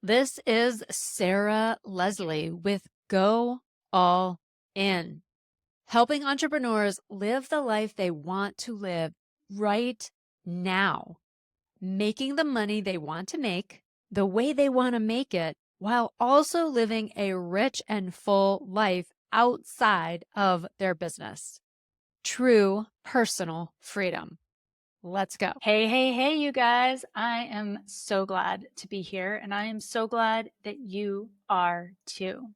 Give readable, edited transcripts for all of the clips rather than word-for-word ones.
This is Sarah Leslie with Go All In, helping entrepreneurs live the life they want to live right now, making the money they want to make the way they want to make it, while also living a rich and full life outside of their business. True personal freedom. Let's go. Hey, you guys. I am so glad to be here, and I am so glad that you are too.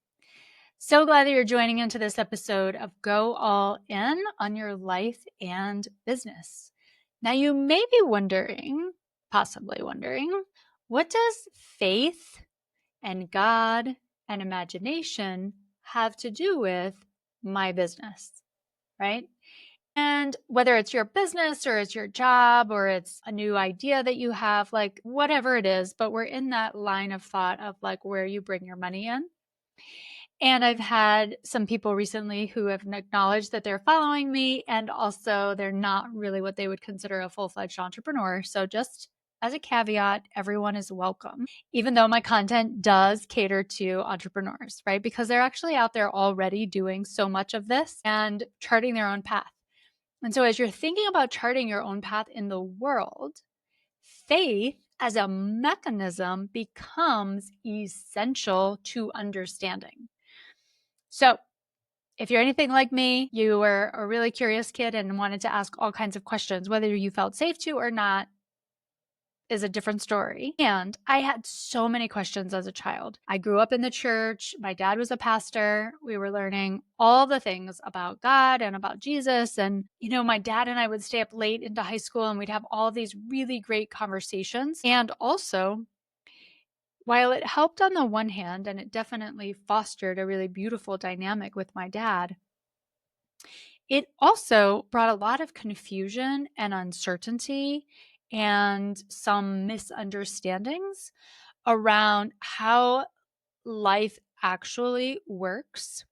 So glad that you're joining into this episode of Go All In on your life and business. Now, you may be wondering, possibly wondering, what does faith and God and imagination have to do with my business, right? And whether it's your business or it's your job or it's a new idea that you have, like whatever it is, but we're in that line of thought of like where you bring your money in. And I've had some people recently who have acknowledged that they're following me and also they're not really what they would consider a full-fledged entrepreneur. So just as a caveat, everyone is welcome, even though my content does cater to entrepreneurs, right? Because they're actually out there already doing so much of this and charting their own path. And so, as you're thinking about charting your own path in the world, faith as a mechanism becomes essential to understanding. So, if you're anything like me, you were a really curious kid and wanted to ask all kinds of questions, whether you felt safe to or not, is a different story. And I had so many questions as a child. I grew up in the church. My dad was a pastor. We were learning all the things about God and about Jesus. And, my dad and I would stay up late into high school and we'd have all these really great conversations. And also, while it helped on the one hand, and it definitely fostered a really beautiful dynamic with my dad, it also brought a lot of confusion and uncertainty and some misunderstandings around how life actually works,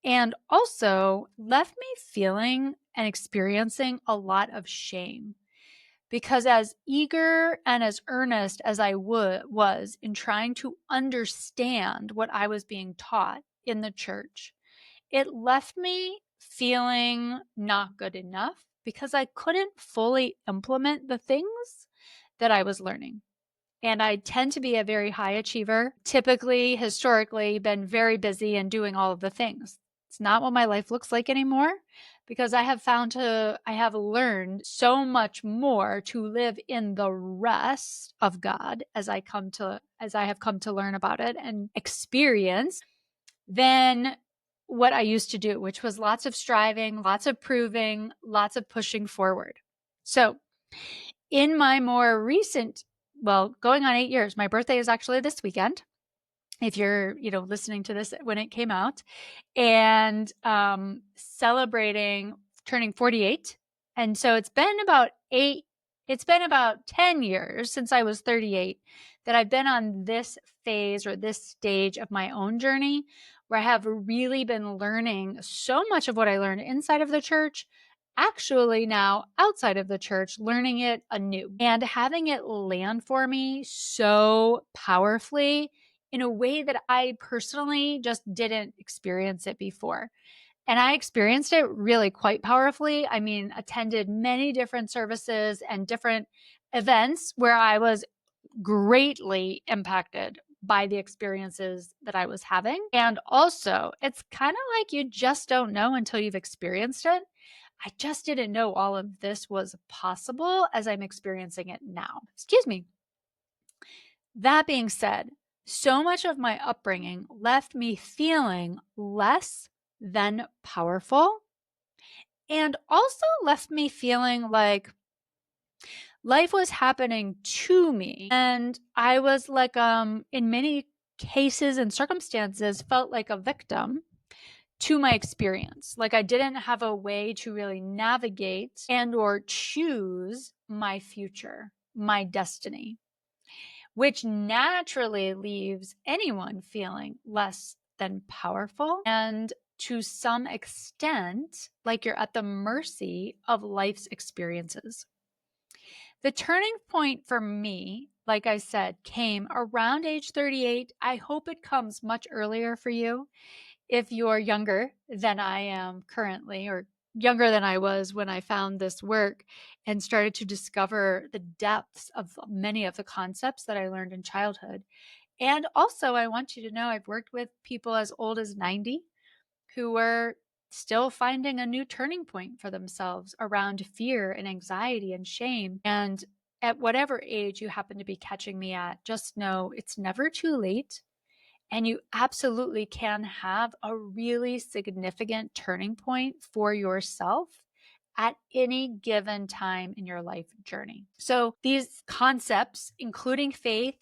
and also left me feeling and experiencing a lot of shame. Because as eager and as earnest as I was in trying to understand what I was being taught in the church, it left me feeling not good enough because I couldn't fully implement the things that I was learning. And I tend to be a very high achiever, typically, historically, been very busy and doing all of the things. It's not what my life looks like anymore because I have learned so much more to live in the rest of God as I have come to learn about it and experience than what I used to do, which was lots of striving, lots of proving, lots of pushing forward. So in my more recent, well, going on 8 years, my birthday is actually this weekend. If you're, listening to this when it came out, and celebrating turning 48. And so it's been about 10 years since I was 38 that I've been on this phase or this stage of my own journey where I have really been learning so much of what I learned inside of the church, actually now outside of the church, learning it anew and having it land for me so powerfully in a way that I personally just didn't experience it before. And I experienced it really quite powerfully. I mean, attended many different services and different events where I was greatly impacted by the experiences that I was having. And also, it's kind of like you just don't know until you've experienced it. I just didn't know all of this was possible as I'm experiencing it now. Excuse me. That being said, so much of my upbringing left me feeling less than powerful and also left me feeling like life was happening to me. And I was like, in many cases and circumstances, felt like a victim to my experience. Like I didn't have a way to really navigate and or choose my future, my destiny, which naturally leaves anyone feeling less than powerful and to some extent like you're at the mercy of life's experiences. The turning point for me like I said, came around age 38. I hope it comes much earlier for you if you're younger than I am currently, or younger than I was when I found this work and started to discover the depths of many of the concepts that I learned in childhood. And also, I want you to know I've worked with people as old as 90 who were still finding a new turning point for themselves around fear and anxiety and shame. And at whatever age you happen to be catching me at, just know it's never too late. And you absolutely can have a really significant turning point for yourself at any given time in your life journey. So, these concepts, including faith,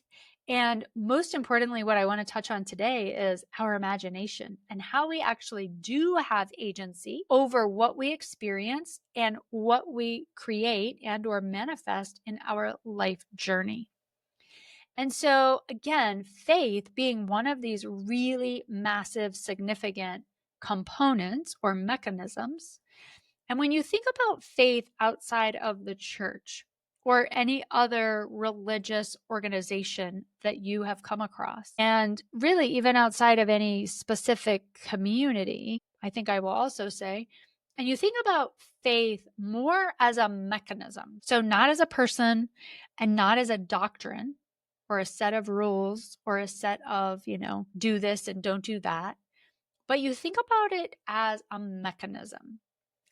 and most importantly, what I want to touch on today is our imagination and how we actually do have agency over what we experience and what we create and or manifest in our life journey. And so, again, faith being one of these really massive, significant components or mechanisms. And when you think about faith outside of the church or any other religious organization that you have come across, and really even outside of any specific community, I think I will also say, and you think about faith more as a mechanism. So, not as a person and not as a doctrine or a set of rules or a set of, do this and don't do that. But you think about it as a mechanism.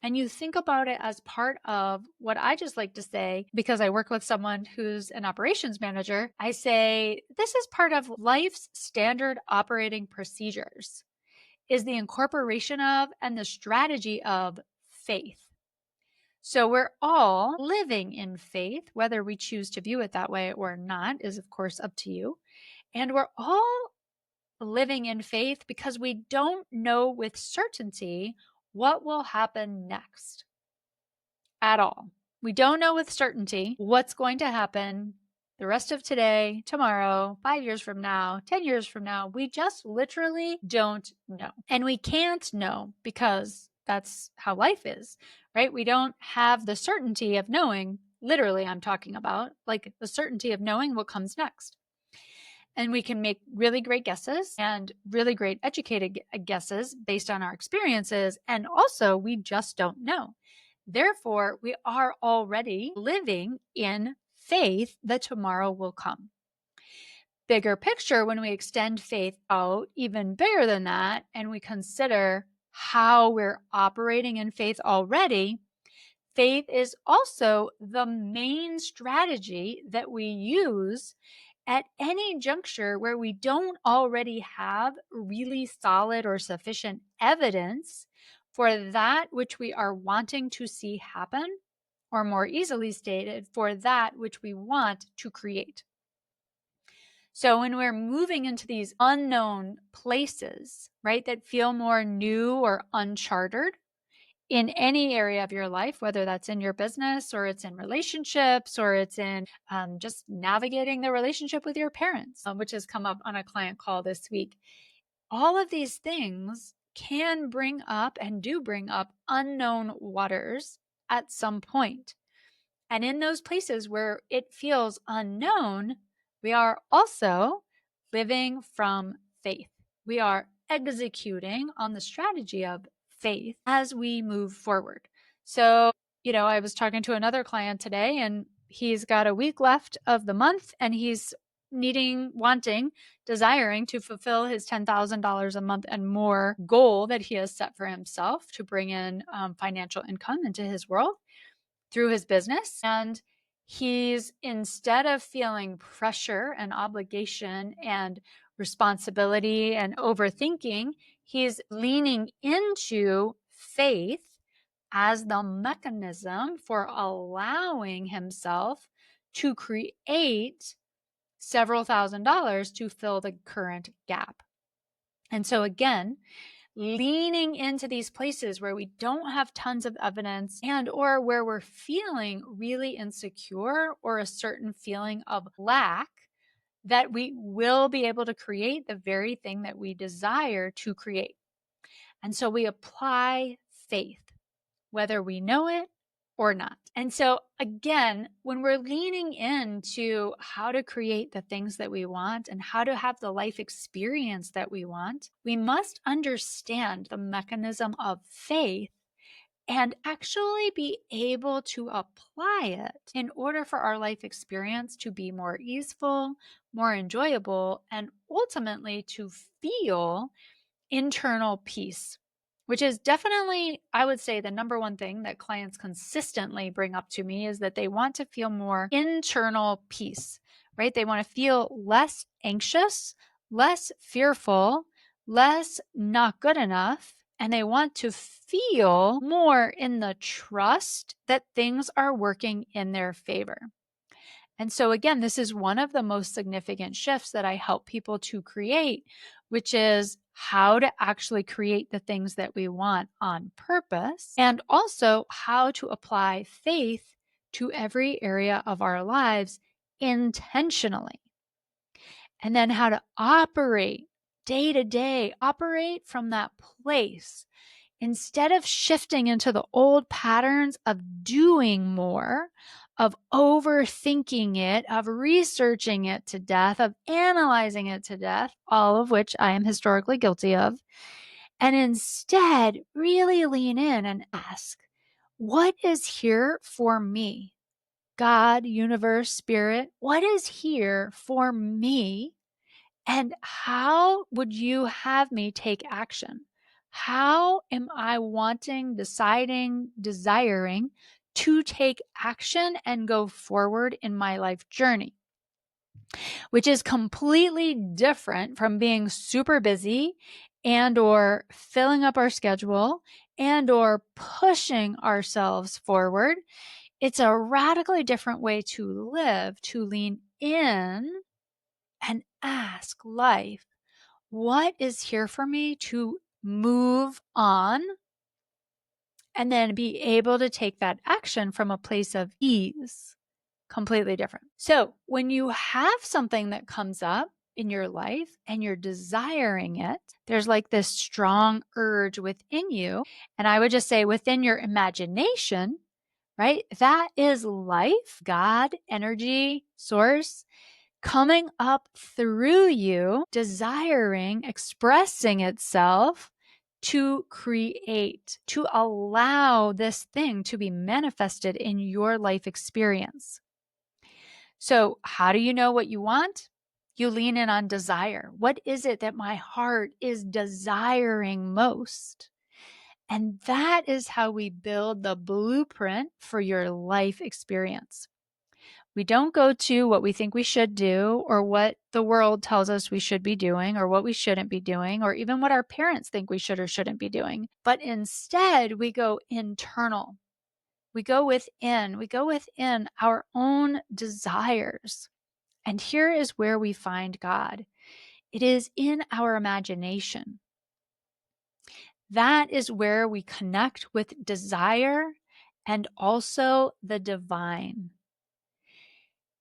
And you think about it as part of what I just like to say, because I work with someone who's an operations manager. I say, this is part of life's standard operating procedures, is the incorporation of and the strategy of faith. So we're all living in faith, whether we choose to view it that way or not is, of course, up to you. And we're all living in faith because we don't know with certainty what will happen next at all. We don't know with certainty what's going to happen the rest of today, tomorrow, 5 years from now, 10 years from now. We just literally don't know. And we can't know because that's how life is, right? We don't have the certainty of knowing, literally, I'm talking about, like the certainty of knowing what comes next. And we can make really great guesses and really great educated guesses based on our experiences. And also, we just don't know. Therefore, we are already living in faith that tomorrow will come. Bigger picture, when we extend faith out even bigger than that, and we consider how we're operating in faith already, faith is also the main strategy that we use at any juncture where we don't already have really solid or sufficient evidence for that which we are wanting to see happen, or more easily stated, for that which we want to create. So when we're moving into these unknown places, right, that feel more new or uncharted, in any area of your life, whether that's in your business or it's in relationships or it's in just navigating the relationship with your parents, which has come up on a client call this week. All of these things can bring up and do bring up unknown waters at some point. And in those places where it feels unknown, we are also living from faith. We are executing on the strategy of faith as we move forward. So, I was talking to another client today, and he's got a week left of the month, and he's desiring to fulfill his $10,000 a month and more goal that he has set for himself to bring in financial income into his world through his business. And he's, instead of feeling pressure and obligation and responsibility and overthinking, he's leaning into faith as the mechanism for allowing himself to create several $1,000s to fill the current gap. And so again, leaning into these places where we don't have tons of evidence and or where we're feeling really insecure or a certain feeling of lack, that we will be able to create the very thing that we desire to create. And so we apply faith, whether we know it or not. And so, again, when we're leaning into how to create the things that we want and how to have the life experience that we want, we must understand the mechanism of faith and actually be able to apply it in order for our life experience to be more easeful, more enjoyable, and ultimately to feel internal peace, which is definitely, I would say, the number one thing that clients consistently bring up to me is that they want to feel more internal peace, right? They want to feel less anxious, less fearful, less not good enough, and they want to feel more in the trust that things are working in their favor. And so, again, this is one of the most significant shifts that I help people to create, which is how to actually create the things that we want on purpose, and also how to apply faith to every area of our lives intentionally. And then how to operate day to day, operate from that place instead of shifting into the old patterns of doing more, of overthinking it, of researching it to death, of analyzing it to death, all of which I am historically guilty of, and instead really lean in and ask, what is here for me? God, universe, spirit, what is here for me? And how would you have me take action? How am I wanting, deciding, desiring to take action and go forward in my life journey? Which is completely different from being super busy and or filling up our schedule and or pushing ourselves forward. It's a radically different way to live, to lean in and ask life, what is here for me to move on and then be able to take that action from a place of ease? Completely different. So when you have something that comes up in your life and you're desiring it, there's like this strong urge within you. And I would just say within your imagination, right? That is life, God, energy, source coming up through you, desiring, expressing itself to create, to allow this thing to be manifested in your life experience. So, how do you know what you want? You lean in on desire. What is it that my heart is desiring most? And that is how we build the blueprint for your life experience. We don't go to what we think we should do or what the world tells us we should be doing or what we shouldn't be doing or even what our parents think we should or shouldn't be doing. But instead, we go internal. We go within our own desires. And here is where we find God. It is in our imagination. That is where we connect with desire and also the divine.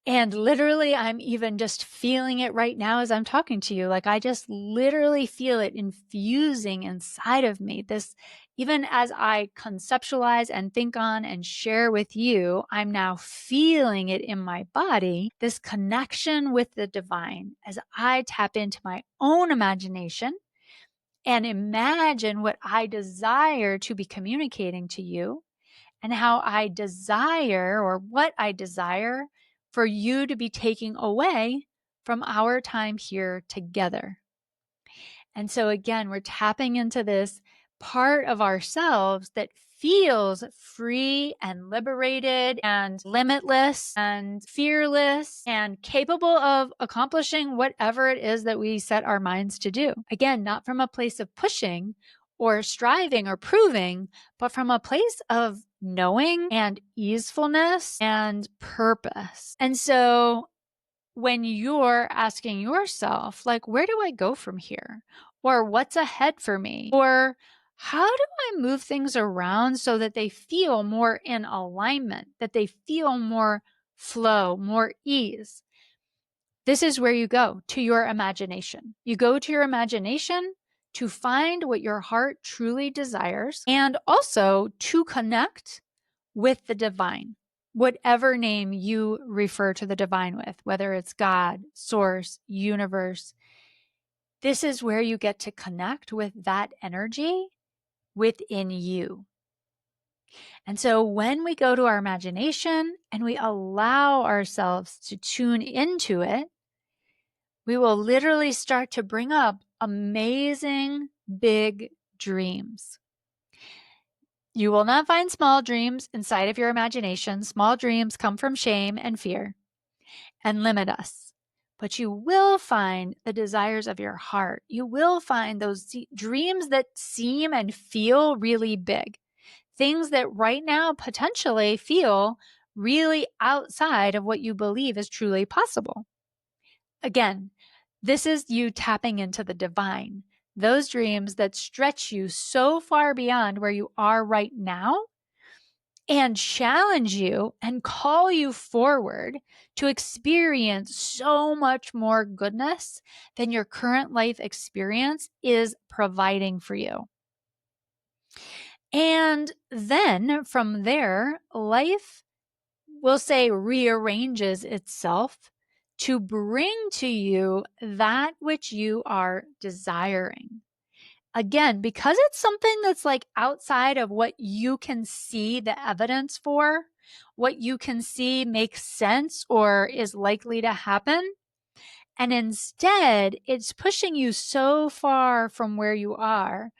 And literally, I'm even just feeling it right now as I'm talking to you. Like I just literally feel it infusing inside of me. This, even as I conceptualize and think on and share with you, I'm now feeling it in my body, this connection with the divine as I tap into my own imagination and imagine what I desire to be communicating to you and how I desire or what I desire for you to be taking away from our time here together. And so, again, we're tapping into this part of ourselves that feels free and liberated and limitless and fearless and capable of accomplishing whatever it is that we set our minds to do. Again, not from a place of pushing or striving or proving, but from a place of knowing and easefulness and purpose. And so when you're asking yourself, like, where do I go from here? Or what's ahead for me? Or how do I move things around so that they feel more in alignment, that they feel more flow, more ease? This is where you go to your imagination. You go to your imagination to find what your heart truly desires and also to connect with the divine. whatever name you refer to the divine with, whether it's God, source, universe, this is where you get to connect with that energy within you. And so when we go to our imagination and we allow ourselves to tune into it, we will literally start to bring up amazing big dreams. You will not find small dreams inside of your imagination. Small dreams come from shame and fear and limit us. But you will find the desires of your heart. You will find those dreams that seem and feel really big. Things that right now potentially feel really outside of what you believe is truly possible. Again, this is you tapping into the divine. Those dreams that stretch you so far beyond where you are right now and challenge you and call you forward to experience so much more goodness than your current life experience is providing for you. And then from there, life, will say, rearranges itself to bring to you that which you are desiring. Again, because it's something that's like outside of what you can see the evidence for, what you can see makes sense or is likely to happen. And instead, it's pushing you so far from where you are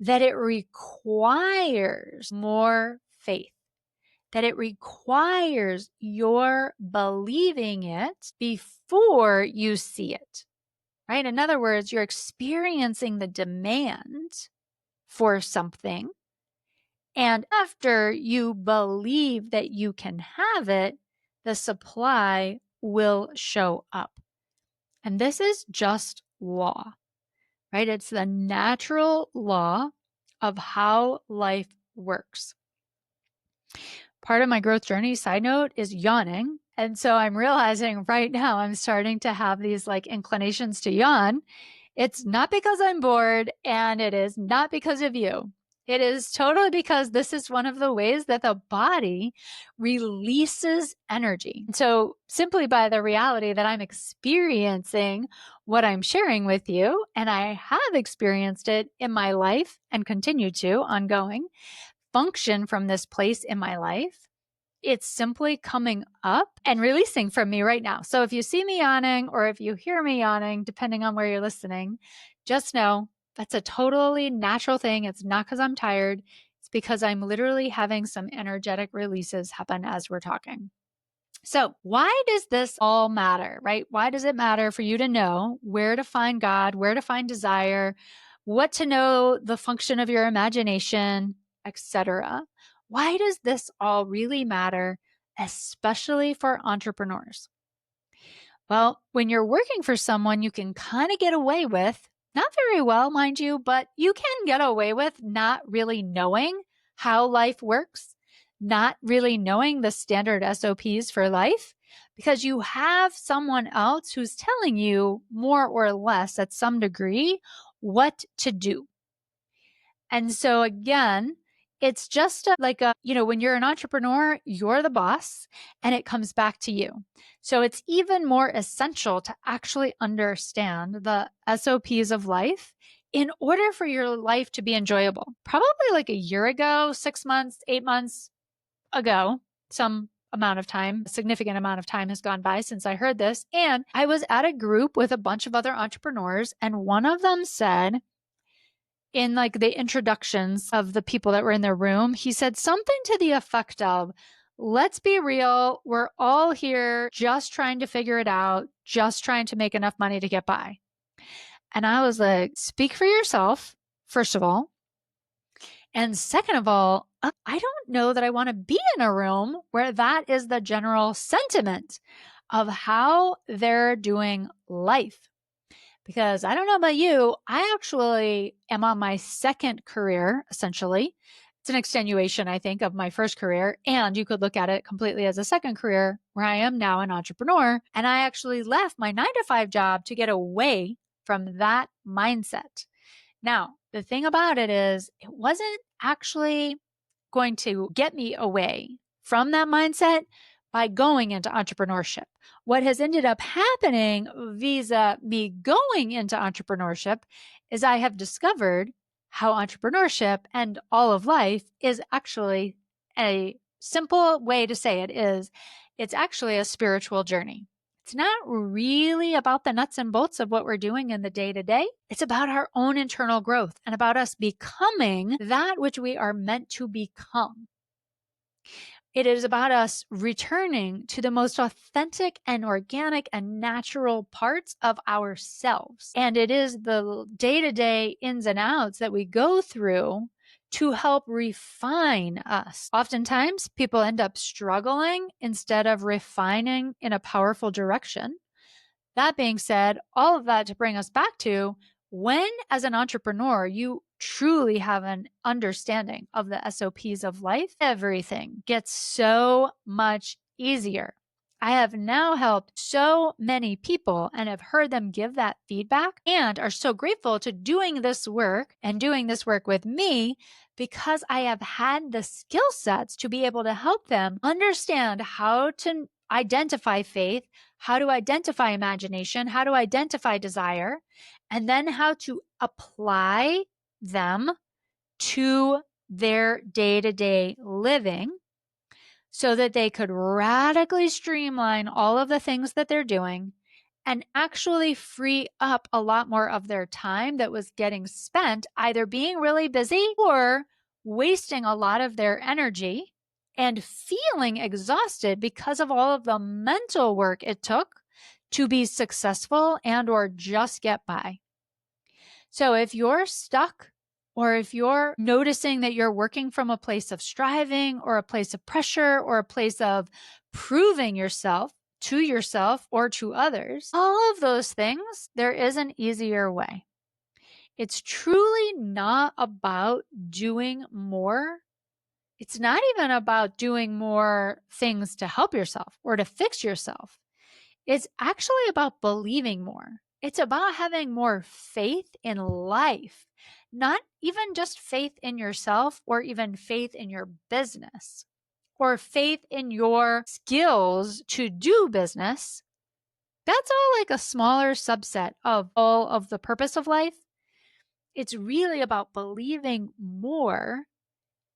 that it requires more faith, that it requires your believing it before you see it. Right? In other words, you're experiencing the demand for something. And after you believe that you can have it, the supply will show up. And this is just law, right? It's the natural law of how life works. Part of my growth journey, side note, is yawning. And so I'm realizing right now I'm starting to have these like inclinations to yawn. It's not because I'm bored, and it is not because of you. It is totally because this is one of the ways that the body releases energy. So simply by the reality that I'm experiencing what I'm sharing with you, and I have experienced it in my life and continue to ongoing, function from this place in my life, it's simply coming up and releasing from me right now. So if you see me yawning or if you hear me yawning, depending on where you're listening, just know that's a totally natural thing. It's not because I'm tired. It's because I'm literally having some energetic releases happen as we're talking. So why does this all matter, right? Why does it matter for you to know where to find God, where to find desire, what to know the function of your imagination, etc.? Why does this all really matter, especially for entrepreneurs? Well, when you're working for someone, you can kind of get away with, not very well, mind you, but you can get away with not really knowing how life works, not really knowing the standard SOPs for life, because you have someone else who's telling you more or less at some degree what to do. And so again, it's just when you're an entrepreneur, you're the boss and it comes back to you. So it's even more essential to actually understand the SOPs of life in order for your life to be enjoyable. Probably like a year ago, 6 months, 8 months ago, some amount of time, a significant amount of time has gone by since I heard this. And I was at a group with a bunch of other entrepreneurs, and one of them said, in like the introductions of the people that were in their room, he said something to the effect of, let's be real, we're all here just trying to figure it out, just trying to make enough money to get by. And I was like, speak for yourself, first of all. And second of all, I don't know that I want to be in a room where that is the general sentiment of how they're doing life. Because I don't know about you, I actually am on my second career, essentially. It's an extenuation, I think, of my first career. And you could look at it completely as a second career where I am now an entrepreneur. And I actually left my 9-to-5 job to get away from that mindset. Now, the thing about it is, it wasn't actually going to get me away from that mindset by going into entrepreneurship. What has ended up happening vis-a me going into entrepreneurship is I have discovered how entrepreneurship and all of life is actually a simple way to say it is it's actually a spiritual journey. It's not really about the nuts and bolts of what we're doing in the day to day. It's about our own internal growth and about us becoming that which we are meant to become. It is about us returning to the most authentic and organic and natural parts of ourselves. And it is the day to day ins and outs that we go through to help refine us. Oftentimes, people end up struggling instead of refining in a powerful direction. That being said, all of that to bring us back to when, as an entrepreneur, you truly have an understanding of the SOPs of life, everything gets so much easier. I have now helped so many people and have heard them give that feedback and are so grateful to doing this work and doing this work with me because I have had the skill sets to be able to help them understand how to identify faith, how to identify imagination, how to identify desire, and then how to apply them to their day to day living so that they could radically streamline all of the things that they're doing and actually free up a lot more of their time that was getting spent either being really busy or wasting a lot of their energy and feeling exhausted because of all of the mental work it took to be successful and or just get by. So if you're stuck or if you're noticing that you're working from a place of striving or a place of pressure or a place of proving yourself to yourself or to others, all of those things, there is an easier way. It's truly not about doing more. It's not even about doing more things to help yourself or to fix yourself. It's actually about believing more. It's about having more faith in life, not even just faith in yourself or even faith in your business or faith in your skills to do business. That's all like a smaller subset of all of the purpose of life. It's really about believing more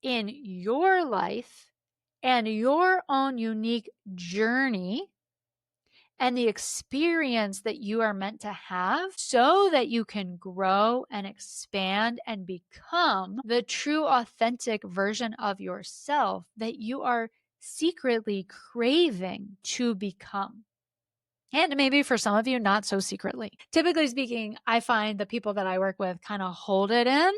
in your life and your own unique journey and the experience that you are meant to have so that you can grow and expand and become the true, authentic version of yourself that you are secretly craving to become. And maybe for some of you, not so secretly. Typically speaking, I find the people that I work with kind of hold it in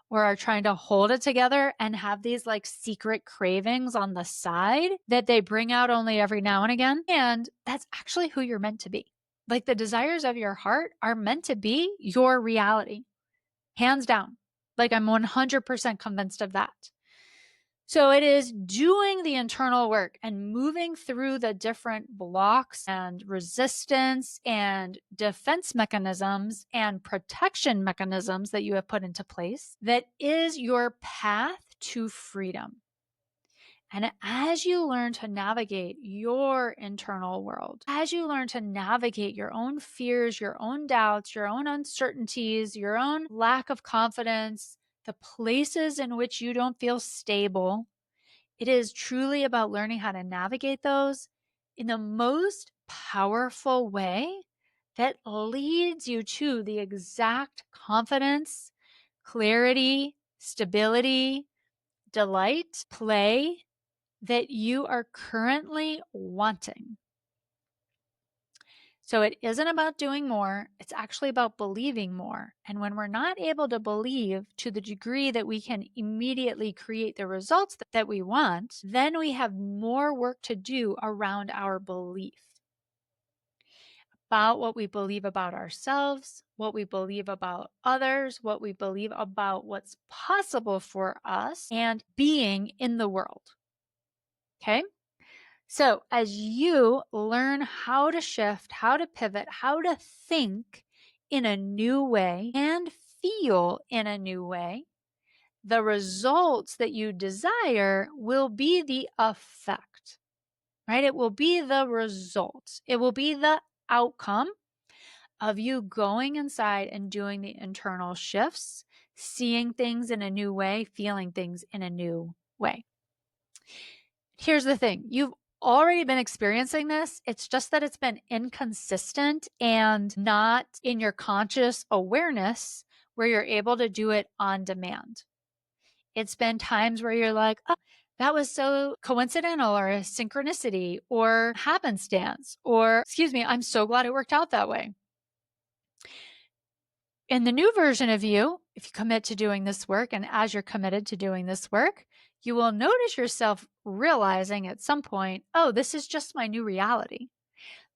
or are trying to hold it together and have these like secret cravings on the side that they bring out only every now and again. And that's actually who you're meant to be. Like the desires of your heart are meant to be your reality, hands down. Like I'm 100% convinced of that. So it is doing the internal work and moving through the different blocks and resistance and defense mechanisms and protection mechanisms that you have put into place that is your path to freedom. And as you learn to navigate your internal world, as you learn to navigate your own fears, your own doubts, your own uncertainties, your own lack of confidence, the places in which you don't feel stable, it is truly about learning how to navigate those in the most powerful way that leads you to the exact confidence, clarity, stability, delight, play that you are currently wanting. So it isn't about doing more, it's actually about believing more. And when we're not able to believe to the degree that we can immediately create the results that we want, then we have more work to do around our belief about what we believe about ourselves, what we believe about others, what we believe about what's possible for us and being in the world. Okay? So, as you learn how to shift, how to pivot, how to think in a new way and feel in a new way, The results that you desire will be the effect, right? It will be the results. It will be the outcome of you going inside and doing the internal shifts, seeing things in a new way, feeling things in a new way. Here's the thing, you've already been experiencing this. It's just that it's been inconsistent and not in your conscious awareness where you're able to do it on demand. It's been times where you're like, oh, that was so coincidental or a synchronicity or happenstance, or excuse me, I'm so glad it worked out that way. In the new version of you, if you commit to doing this work, and as you're committed to doing this work, you will notice yourself realizing at some point, oh, this is just my new reality.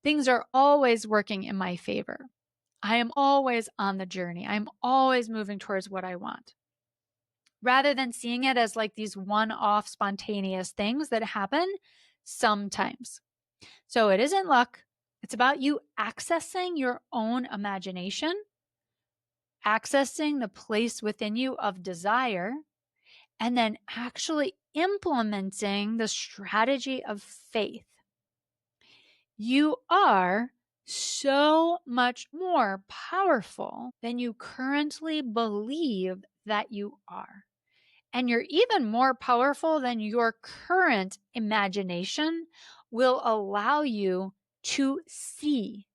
Things are always working in my favor. I am always on the journey. I'm always moving towards what I want. Rather than seeing it as like these one-off spontaneous things that happen sometimes. So it isn't luck. It's about you accessing your own imagination, accessing the place within you of desire, and then actually implementing the strategy of faith. You are so much more powerful than you currently believe that you are. And you're even more powerful than your current imagination will allow you to see.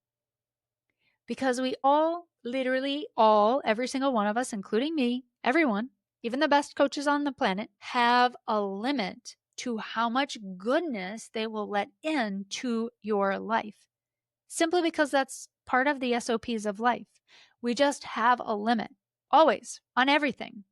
Because we all, literally all, every single one of us, including me, everyone, even the best coaches on the planet, have a limit to how much goodness they will let into your life. Simply because that's part of the SOPs of life. We just have a limit, always, on everything.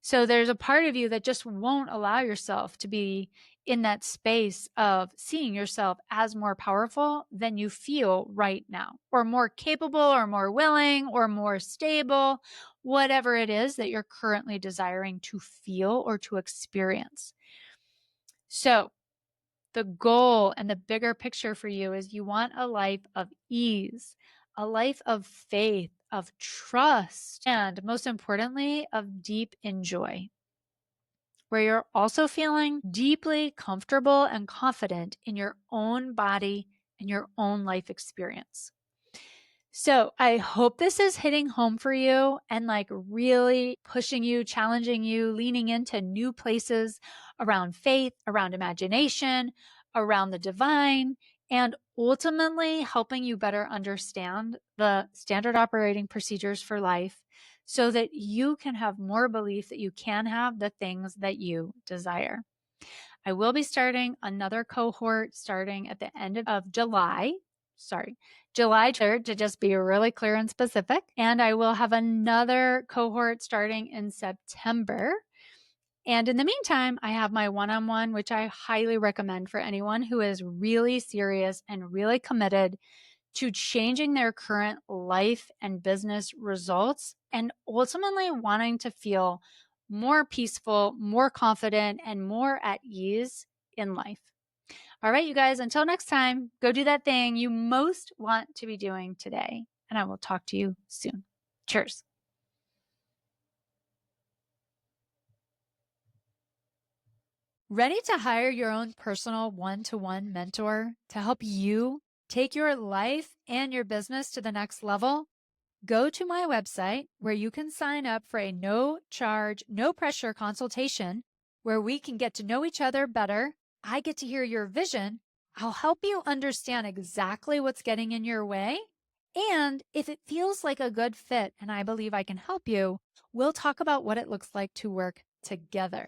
So there's a part of you that just won't allow yourself to be in that space of seeing yourself as more powerful than you feel right now, or more capable, or more willing, or more stable, whatever it is that you're currently desiring to feel or to experience. So the goal and the bigger picture for you is you want a life of ease, a life of faith, of trust, and most importantly, of deep enjoy, where you're also feeling deeply comfortable and confident in your own body and your own life experience. So I hope this is hitting home for you and like really pushing you, challenging you, leaning into new places around faith, around imagination, around the divine, and ultimately helping you better understand the standard operating procedures for life so that you can have more belief that you can have the things that you desire. I will be starting another cohort starting at the end of July. July 3rd, to just be really clear and specific. And I will have another cohort starting in September. And in the meantime, I have my one-on-one, which I highly recommend for anyone who is really serious and really committed to changing their current life and business results and ultimately wanting to feel more peaceful, more confident, and more at ease in life. All right, you guys, until next time, go do that thing you most want to be doing today. And I will talk to you soon. Cheers. Ready to hire your own personal one-to-one mentor to help you take your life and your business to the next level? Go to my website where you can sign up for a no charge, no pressure consultation where we can get to know each other better. I get to hear your vision. I'll help you understand exactly what's getting in your way. And if it feels like a good fit and I believe I can help you, we'll talk about what it looks like to work together.